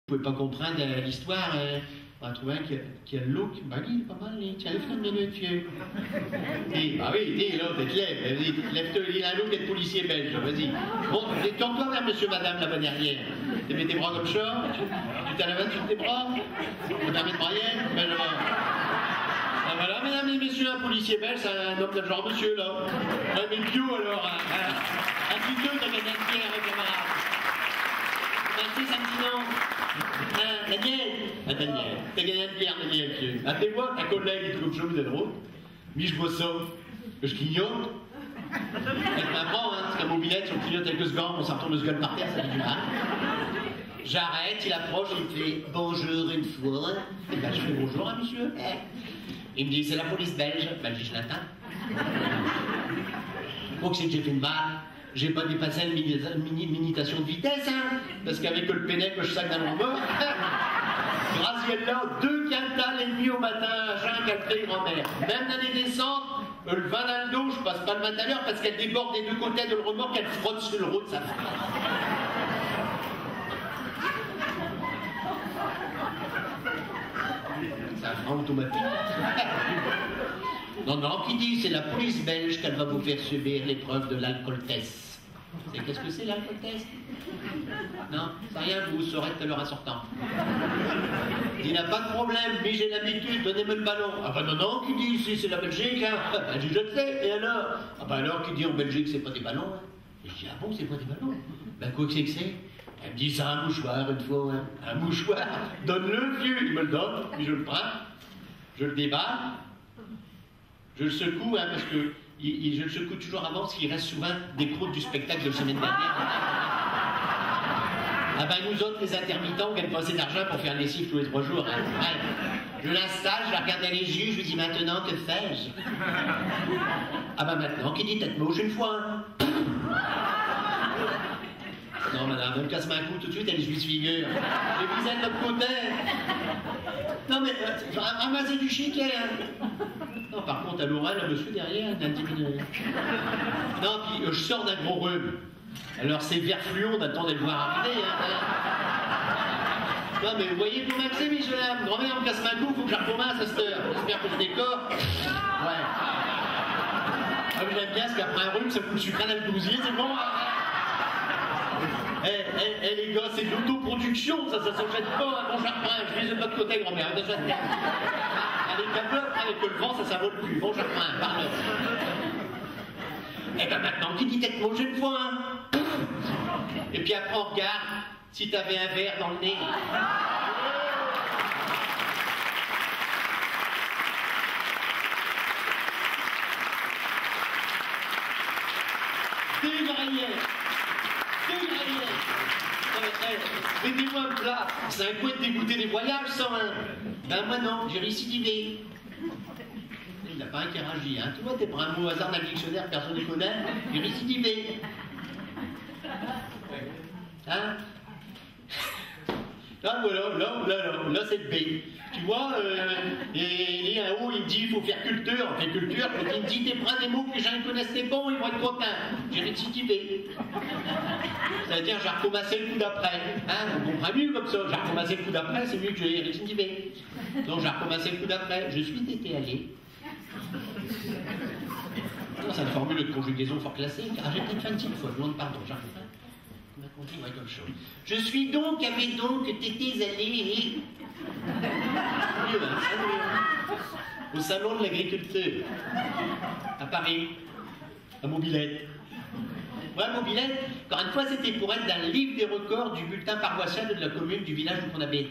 Vous pouvez pas comprendre l'histoire, on va trouver un qui a le look. Bah oui, il est pas mal, tiens, lève-toi une minute, vieux. Bah oui, dis, l'autre, tu te lèves, vas-y, lève-toi, il a un look d'être policier belge, vas-y. Bon, tourne-toi vers monsieur, madame, là-bas derrière. Tu mets tes bras comme ça, tu t'as la main sur tes bras, tu t'as mis de moyenne, ben là. Ah, voilà, mesdames et messieurs, un policier belge, c'est un homme de genre monsieur, là. Ouais, mais bio, alors, un plutôt, t'as gagné un pierre, camarade. Merci, samedi, non. Daniel, t'as gagné une pierre, Daniel, vieux. Appelez-moi, un collègue, il trouve chaud, vous êtes drôle. Mais je bois ça, je clignote. Elle m'apprend, hein, parce qu'à mobilette, si on clignote quelques secondes, on s'en retourne le seconde par terre, ça fait du mal. J'arrête, il approche, il me fait bonjour une fois. Et ben, je fais bonjour, hein, monsieur. Il me dit, c'est la police belge. Ben, je dis, je l'attends. Moi, que c'est que j'ai fait une balle. J'ai pas dépassé une limitation de vitesse, hein, parce qu'avec le pénet que je sac dans mon bord, Graziella, 2 quintals et demi au matin, Jean Calpré, grand-mère. Même dans les descentes, le vin dans le dos, je passe pas le matin à l'heure parce qu'elle déborde des deux côtés de le remorque, elle frotte sur le route, ça fait. C'est un frein automatique. Non, qui dit c'est la police belge qu'elle va vous faire subir l'épreuve de l'alcool-test. C'est qu'est-ce que c'est l'alcool-test? Non, c'est rien, vous saurez tout à l'heure en sortant. Il n'a pas de problème, mais j'ai l'habitude, donnez-moi le ballon. Ah ben non, qui dit ici c'est la Belgique, hein? Ben je le sais, et alors? Ah ben alors, qui dit en Belgique c'est pas des ballons, hein? Et je dis, ah bon, c'est pas des ballons? Ben quoi que c'est que c'est? Elle me dit, c'est un mouchoir une fois, hein? Un mouchoir, donne-le vieux, il me le donne, puis je le prends, je le déballe. Je le secoue, hein, parce que je le secoue toujours avant, parce qu'il reste souvent des croûtes du spectacle de la semaine dernière. Ah ben nous autres, les intermittents, on gagne pas assez d'argent pour faire les lessive tous les 3 jours. Hein. Je l'installe, je la regarde dans les yeux, je lui dis maintenant, que fais-je? Ah ben maintenant, qui dit tête moche une fois, hein. Non madame, elle me casse ma cou tout de suite, elle est juive figure. J'ai visé de l'autre côté. Non mais, ramassez du chiquet, hein. Non, par contre, à l'oral, un monsieur derrière, d'un diminué. Non, puis je sors d'un gros rhume. Alors, c'est vert fluo, on attend de le voir arriver. Hein. Non, mais vous voyez comment c'est, Michel, grand-mère, on me casse ma cou, faut que je recommence à cette heure. J'espère que je décore. Ouais. Ah, mais j'aime bien, parce qu'après un rhume, ça fout le sucre dans le glousier, c'est bon. Eh, les gars, c'est de l'autoproduction, ça s'enchaîne pas. Bon, je reprends, je vis de l'autre côté, grand-mère. Allez, calme-le, avec le vent, ça vaut le plus. Bon, je reprends, parle. Eh ben maintenant, qui dit tête moche une fois, hein? Et puis après, on regarde si t'avais un verre dans le nez. Mettez-moi un plat, c'est un coup de dégoûter des voyages, ça, hein. Ben moi non, j'ai récidivé. Il n'y a pas un qui réagit, hein. Tu vois, t'es pour un mot au hasard dans le dictionnaire, personne ne connaît, j'ai récidivé. Hein? Là, voilà, là, c'est le B. Tu vois, et un haut, il me dit, il faut faire culture. On fait culture, quand il me dit, t'es prends des mots que les gens ne connaissaient pas, ils vont être contents. J'ai récidivé. C'est-à-dire, j'ai recommencé le coup d'après. Hein, on comprend mieux comme ça. J'ai recommencé le coup d'après, c'est mieux que j'ai récidivé. Donc, j'ai recommencé le coup d'après. Je suis été allé. Non, c'est une formule de conjugaison fort classique. Ah, j'ai peut-être fait une petite fois, je demande pardon, j'arrive pas. Comme chose. Je suis donc, avait donc, t'étais allé au salon de l'agriculture à Paris, à Mobilette. Ouais, Mobilette, encore une fois, c'était pour être dans le livre des records du bulletin paroissial de la commune du village où on habite.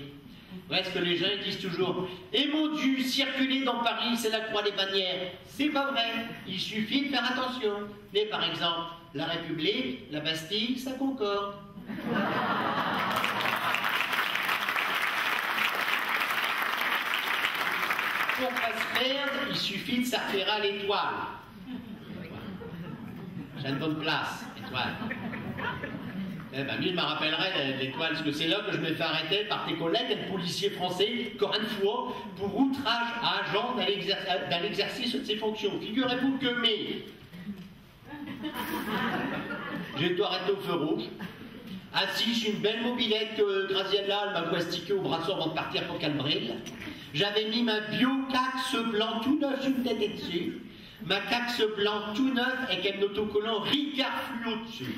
Ouais, ce que les gens disent toujours. Et mon Dieu, circuler dans Paris, c'est la croix des bannières. C'est pas vrai. Il suffit de faire attention. Mais par exemple, la République, la Bastille, ça concorde. Pour pas se perdre, il suffit de s'arrêter à l'étoile. J'ai une bonne place, étoile. Eh ben, lui, je me rappellerai l'étoile, parce que c'est là que je me fais arrêter par tes collègues, un policier français, encore une fois, pour outrage à agent dans l'exercice de ses fonctions. Figurez-vous que j'ai été arrêté au feu rouge. Assis sur une belle mobilette que Graziella elle m'a plastiqué au bras avant de partir pour Calbril. J'avais mis ma bio-caxe blanc tout neuf sur une tête dessus. Ma caxe blanc tout neuf avec un autocollant Ricard Fluo dessus.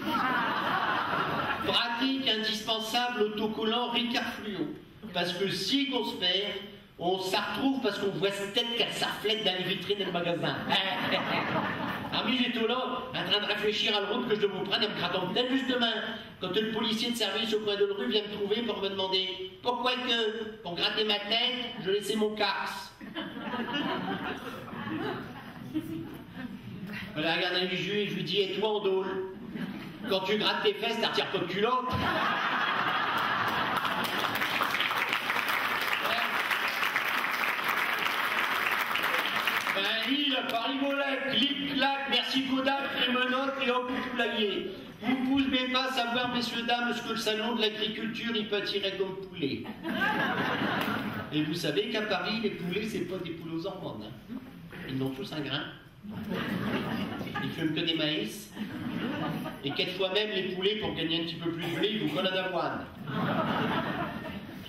Pratique, indispensable, autocollant Ricard Fluo. Parce que si on se perd, on s'en retrouve parce qu'on voit cette tête qu'elle s'arflette dans les vitrines du magasin. Alors j'étais là, en train de réfléchir à la route que je devais prendre en me grattant peut-être juste demain, quand le policier de service au coin de la rue vient me trouver pour me demander pourquoi que, pour gratter ma tête, je laissais mon carse. Je la regarde dans les yeux et je lui dis, et toi, Andole, quand tu grattes tes fesses, t'attires pas de culotte. Ben lui, il a pas rigolé, clic-clac, merci Kodak, les menottes et hop, vous l'aviez. Vous ne pouvez pas savoir, messieurs, dames, ce que le salon de l'agriculture, il peut attirer comme poulet. Et vous savez qu'à Paris, les poulets, c'est pas des poules aux hormones. Hein. Ils n'ont tous un grain. Ils fument que des maïs. Et quelquefois même, les poulets, pour gagner un petit peu plus de blé, ils vous collent d'avoine.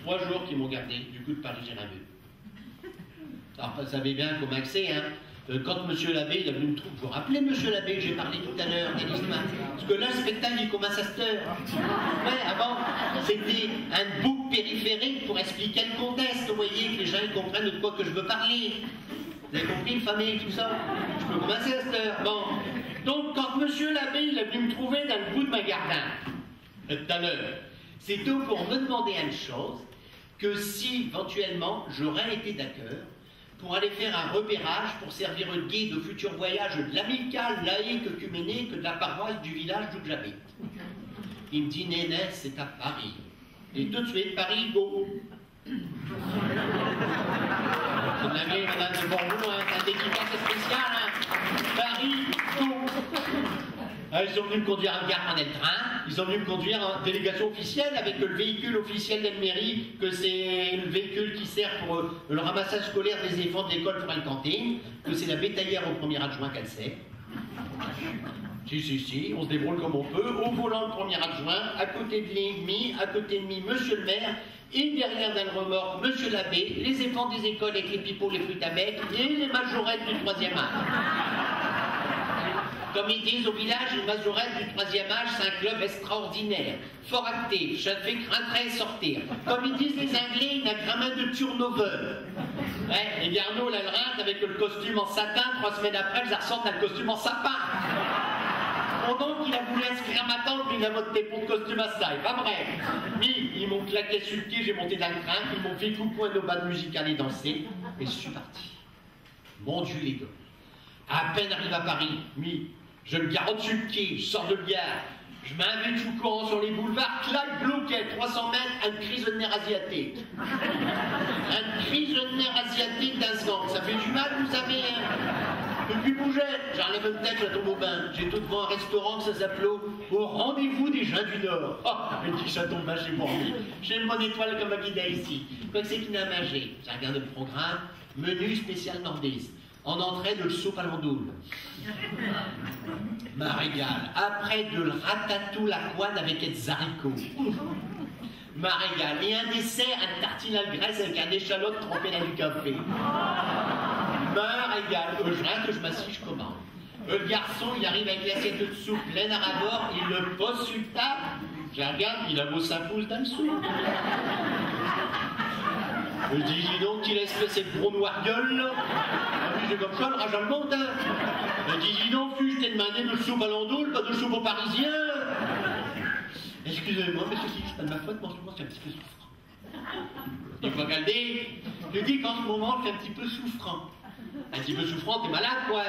3 jours qu'ils m'ont gardé, du coup de Paris, j'ai rien vu. Alors, vous savez bien comment c'est, hein. Quand monsieur l'abbé, il a venu me trouver, vous vous rappelez monsieur l'abbé, j'ai parlé tout à l'heure, parce que là, le spectacle, il commence à cette heure. Ouais, avant, c'était un bouc périphérique pour expliquer le contexte, vous voyez, que les gens ils comprennent de quoi que je veux parler. Vous avez compris, le famille, tout ça? Je peux commencer à cette heure. Bon. Donc, quand monsieur l'abbé, il a venu me trouver dans le bout de ma gardin, tout à l'heure, c'était pour me demander une chose, que si, éventuellement, j'aurais été d'accord, pour aller faire un repérage pour servir de guide au futur voyage de l'amicale laïque œcuménique de la paroisse du village d'où j'habite. Il me dit, Nénès, c'est à Paris. Et tout de suite, Paris, go. Vous l'avez, madame de Bourgogne, un dédicace spécial, hein. Paris, go. Ils sont venus me conduire à gare, prendre le train. Ils sont venus me conduire en délégation officielle avec le véhicule officiel de la mairie, que c'est le véhicule qui sert pour le ramassage scolaire des éléphants de l'école pour une cantine, que c'est la bétaillère au premier adjoint qu'elle sait. Si, on se débrouille comme on peut. Au volant, le premier adjoint, à côté de l'ennemi, à côté de lui, monsieur le maire, et derrière dans le remorque, monsieur l'abbé, les éléphants des écoles avec les pipeaux, les fruits à bec, et les majorettes du 3e âge. Comme ils disent au village, une majorette du 3e âge, c'est un club extraordinaire, fort actif, ça fait rentrer et sortir. Comme ils disent les Anglais, il a gramin de turnover. Ouais, et Garneau, là, le rentre avec le costume en satin, 3 semaines après, ils ressortent un costume en sapin. Pendant qu'il a voulu inscrire ma tante, puis il a monté pour le costume à ça. Pas bref. Ils m'ont claqué sur le pied, j'ai monté dans le train, ils m'ont fait coucou à nos bandes musicales et danser, et je suis parti. Mon Dieu, les gars. À peine arrivé à Paris, je me garotte sur le pied, je sors de gare, je m'invite tout courant sur les boulevards, claque, bloqué, 300 mètres, un prisonnier asiatique. Un prisonnier asiatique d'un seconde. Ça fait du mal, vous savez, hein. Je peux plus bouger. J'enlève une tête, je tombe au bain. J'ai tout devant un restaurant que ça s'appelle au rendez-vous des gens du Nord. Oh, je me dis, ça tombe là chez moi. J'ai une bonne étoile comme un guide ici. Quoi que c'est qu'il n'a mangé? J'ai regardé le programme, menu spécial nordiste. En entrée de le soupe à l'andoule. Ma régale. Après de le ratatouille à couenne avec des haricots. Ma régale. Et un dessert, un tartine à la graisse avec un échalote trempé dans du café. Ma régale. Je rentre, je m'assieds, je commande. Le garçon, il arrive avec l'assiette de soupe pleine à rabord, il le pose sur le table. Je regarde, il a beau sa pouce dans le soupe. Je dis, dis donc, qu'il laisse faire cette gros noir gueule, là. J'ai comme ça, le rage allemand, hein. Je dis, dis donc, je t'ai demandé de soupe à l'andoule, pas de soupe aux Parisiens. Excusez-moi, monsieur Fix, c'est pas de ma faute, mais en ce moment, c'est un petit peu souffrant. Il faut regarder. Je dis qu'en ce moment, c'est un petit peu souffrant. Un petit peu souffrant, t'es malade, quoi.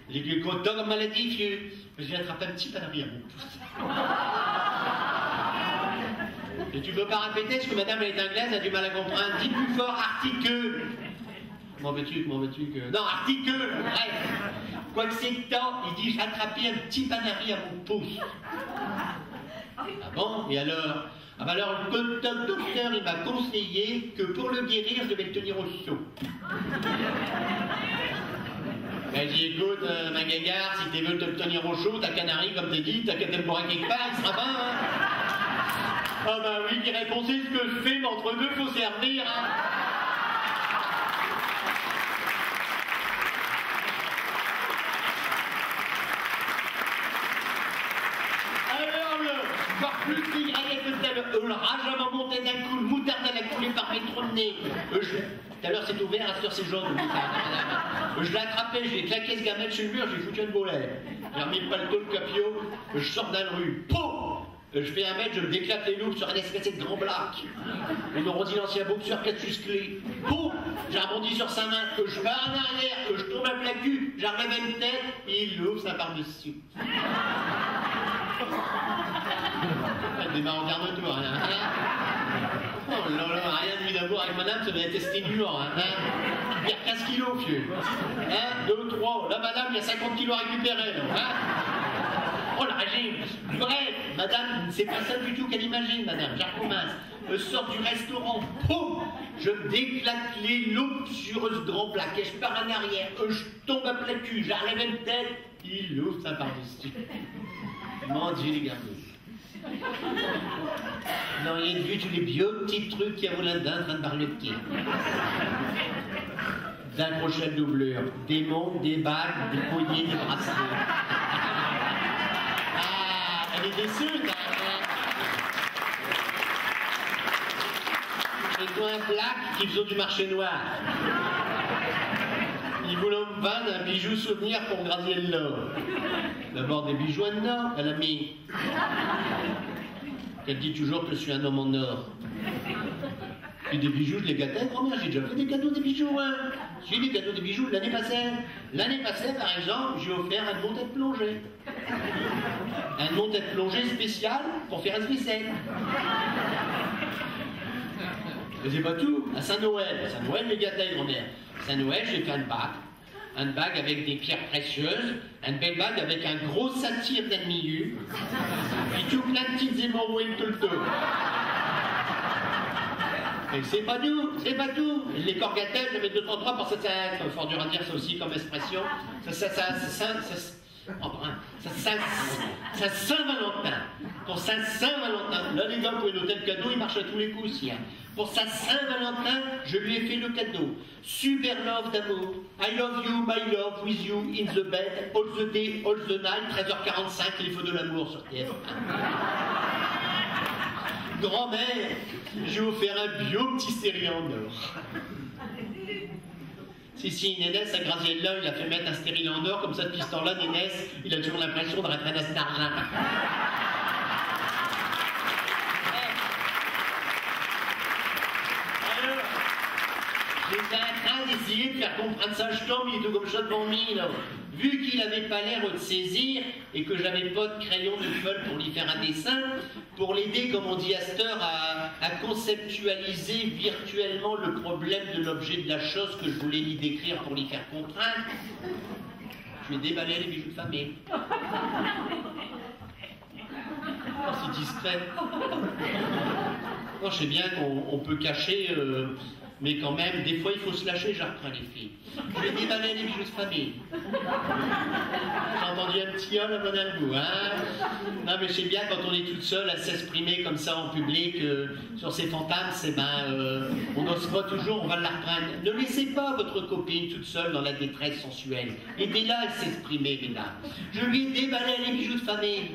J'ai content comme maladie, vieux. J'ai attrapé un petit panari à mon pouce. Et tu veux pas répéter ce que madame elle est anglaise, elle a du mal à comprendre. Dis plus fort, articule. Comment veux-tu que... Non, articule, bref. Quoi que c'est le temps, il dit, j'ai attrapé un petit panari à mon pouce. Ah bon? Et alors? Ah bah alors, le docteur, il m'a conseillé que pour le guérir, je devais le tenir au chaud. Ben, j'ai dit, écoute, ma gagare, si tu veux te le tenir au chaud, ta canari, comme t'as dit, t'as qu'à te le boire quelque part, il sera bien, hein. Ah bah oui, qui répond, c'est ce que je fais, mais entre deux, faut servir, hein. Encore plus qu'il le rage à monter d'un coup, le moutarde à la coulée par mes trous de nez. Tout à l'heure c'est ouvert, à cette heure c'est jaune le moutarde. Je l'ai attrapé, je l'ai claqué ce gamin sur le mur, j'ai foutu un volet. J'ai remis le paletot, le capio, je sors dans la rue. Pouf! Je fais un mètre, je déclate les loups sur un espèce de grand black. On me dit l'ancien boxeur Cassius Clay. Pouf! J'ai rebondi sur sa main, que je vais en arrière, que je tombe un plat cul, j'arrive à une tête, et il l'ouvre, ça part dessus. Elle démarre en garde-tour, hein. Oh là là, rien de lui d'amour avec madame, ça va être estimulant, hein. Il y a 15 kilos, vieux. 1, 2, 3. Là, madame, il y a 50 kilos à récupérer, là. Hein. Oh, la régime. Bref, madame, c'est pas ça du tout qu'elle imagine, madame. Je recommence. Je sors du restaurant, poum, je déclate les loupes sur ce grand plaquet, je pars en arrière, je tombe à plat cul, j'arrive à une tête, il ouvre ça par-dessus. Mon Dieu, les gars. Non, il y a vu tous les vieux petits trucs qu'il y a au là-dedans en train de parler de qui. D'accrocher le doubleur, des montres, des bagues, des poignets, des bracelets. Ah, elle est déçue, hein. Et toi, un black qui faisait du marché noir. Il voulait me vendre un bijou souvenir pour gravier le l'or. D'abord des bijoux en or, elle a mis. Elle dit toujours que je suis un homme en or. Et des bijoux, je les gâtais, grand-mère, j'ai déjà fait des cadeaux des bijoux, hein. J'ai des cadeaux des bijoux l'année passée. L'année passée, par exemple, j'ai offert un montet de plongée. Un montet de plongée spécial pour faire un spécial. Mais c'est pas tout. À Saint-Noël, les gâtais, grand-mère. Saint-Noël, j'ai fait une bague avec des pierres précieuses, une belle bague avec un gros satyre dans le milieu, puis tout plein de petites hémorroïdes tout le tour. Et c'est pas tout. Les corgatelles, j'avais 2-3 pour ça, fort dur à dire ça aussi comme expression. Ça Saint-Valentin. Pour sa Saint-Valentin, là les gars, pour noter le cadeau, il marche à tous les coups aussi. Hein. Pour sa Saint-Valentin, je lui ai fait le cadeau. Super love d'amour. I love you, my love, with you, in the bed, all the day, all the night, 13h45, les feux de l'amour sur TF1. Grand-mère, j'ai offert un bio petit stérile en or. Si, Nénès, à Graziella, il a fait mettre un stérile en or, comme ça, depuis ce temps-là, Nénès, il a toujours l'impression de rentrer dans cet argent. Alors, j'étais en train d'essayer de faire comprendre ça, je tombe, il est tout comme ça devant moi, là. Vu qu'il n'avait pas l'air de saisir, et que j'avais pas de crayon de feuille pour lui faire un dessin, pour l'aider, comme on dit à cette heure, à conceptualiser virtuellement le problème de l'objet de la chose que je voulais lui décrire pour lui faire comprendre, je lui ai déballé les bijoux de famille. Oh, c'est discret. Oh, je sais bien qu'on peut cacher, mais quand même, des fois il faut se lâcher, je reprends les filles. Je vais déballer les bijoux de famille. J'ai entendu un petit homme à bon goût, hein. Non, mais je sais bien, quand on est toute seule à s'exprimer comme ça en public, sur ses fantasmes, on n'ose pas toujours, on va la reprendre. Ne laissez pas votre copine toute seule dans la détresse sensuelle. Aidez-la à s'exprimer, mesdames. Je lui ai déballé les bijoux de famille.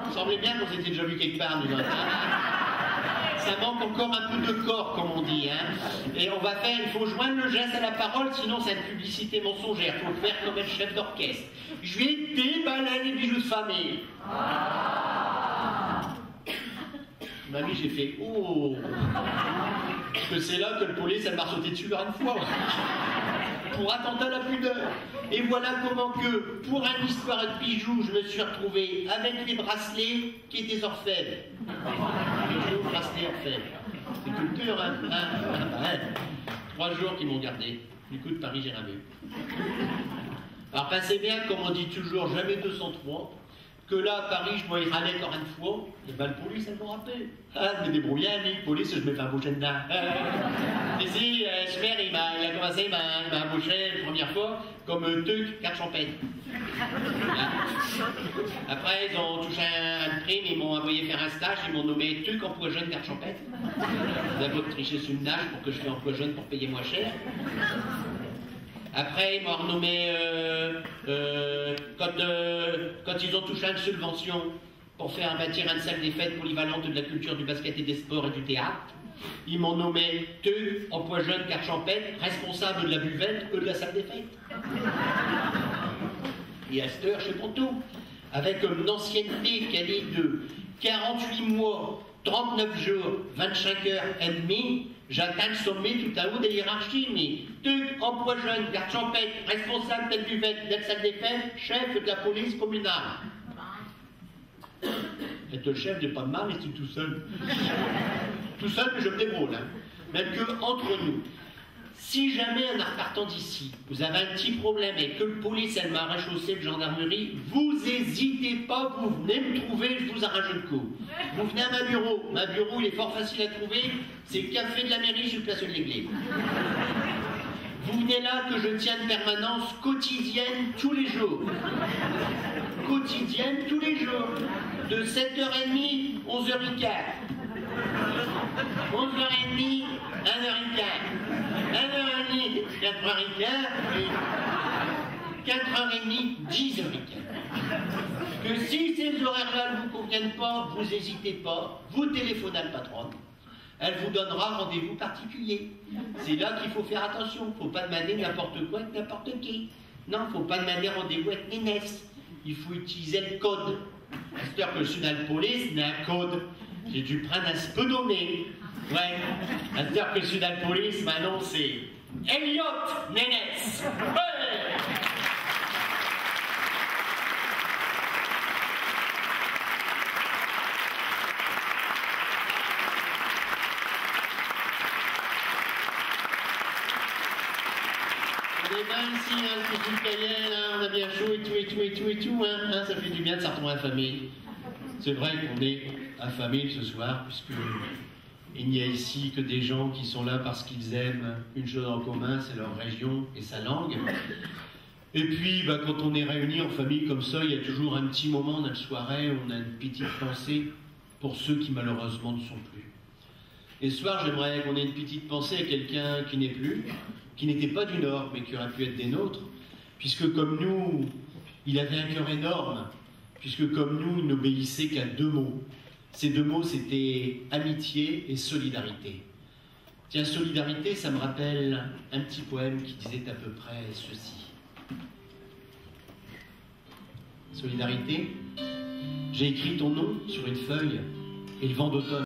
Il semblait bien qu'on s'était déjà vu quelque part, nous autres. Ça manque encore un peu de corps, comme on dit. Hein. Et on va faire, il faut joindre le geste à la parole, sinon c'est une publicité mensongère. Il faut le faire comme un chef d'orchestre. Je lui ai déballé les bijoux de famille. Mamie, j'ai fait « Oh !» Parce que c'est là que le police, elle m'a sauté dessus une fois. Pour attentat à la pudeur. Et voilà comment que, pour une histoire de bijoux, je me suis retrouvé avec les bracelets qui étaient orfèvres. Les bracelets orfèvres. C'est culture, hein, 3 jours qu'ils m'ont gardé. Du coup, de Paris, j'ai rien vu. Alors, pensez bien, comme on dit toujours, jamais 203. que là, à Paris, je me râlais encore une fois, et ben, la police, elle m'a rappelé. Ah, je me débrouillais, la police, je me fais embaucher dedans. Ici, super, il a commencé, il m'a embauché la première fois comme tuc, carte champêtre. Après, ils ont touché un prime, ils m'ont envoyé faire un stage, ils m'ont nommé tuc, emploi jeune, carte champêtre. D'abord tricher sur une nage pour que je fasse emploi jeune pour payer moins cher. Après, ils m'ont renommé quand ils ont touché une subvention pour faire bâtir une salle des fêtes polyvalente de la culture, du basket et des sports et du théâtre. Ils m'ont nommé TEU, emploi jeune, carte champêtre, responsable de la buvette de la salle des fêtes. Et à cette heure, je sais pour tout. Avec une ancienneté qui allait de 48 mois, 39 jours, 25 heures et demie, j'atteins le sommet tout à haut de l'hierarchie, mais TEU, emploi jeune, carte champêtre, responsable de la buvette, de la salle des fêtes, chef de la police communale. Être le chef, j'ai pas de mal, mais c'est tout seul. Tout seul, mais je me débrouille. Hein. Même que entre nous, si jamais en repartant d'ici, vous avez un petit problème et que le police, elle m'a réchaussé de gendarmerie, vous n'hésitez pas, vous venez me trouver, je vous arrange le coup. Vous venez à ma bureau. Ma bureau, il est fort facile à trouver. C'est le café de la mairie sur le place de l'église. Vous venez là que je tiens de permanence quotidienne tous les jours. Quotidienne tous les jours. De 7h30, 11h15. 11h30, 1h15. 1h30, 4h15. Et 4h30, 10h15. Que si ces horaires-là ne vous conviennent pas, vous n'hésitez pas, vous téléphonez à la patronne. Elle vous donnera rendez-vous particulier. C'est là qu'il faut faire attention. Il ne faut pas demander n'importe quoi avec n'importe qui. Non, il ne faut pas demander rendez-vous avec Nénès. Il faut utiliser le code. C'est-à-dire que le Sudal Police n'a un code. J'ai dû prendre un spedomé. Ouais. C'est-à-dire que le Sudal Police, maintenant, c'est Elliot Nénès. Ouais. On est bien ici, hein, le petit Cayenne, hein, on a bien chaud et tout, hein, ça fait du bien de se retrouver affamé. C'est vrai qu'on est affamé ce soir, puisque il n'y a ici que des gens qui sont là parce qu'ils aiment une chose en commun, c'est leur région et sa langue. Et puis, quand on est réunis en famille comme ça, il y a toujours un petit moment dans la soirée où on a une petite pensée pour ceux qui malheureusement ne sont plus. Et ce soir, j'aimerais qu'on ait une petite pensée à quelqu'un qui n'est plus, qui n'était pas du Nord, mais qui aurait pu être des nôtres, puisque comme nous, il avait un cœur énorme, puisque comme nous, il n'obéissait qu'à deux mots. Ces deux mots, c'était amitié et solidarité. Tiens, solidarité, ça me rappelle un petit poème qui disait à peu près ceci. Solidarité, j'ai écrit ton nom sur une feuille, et le vent d'automne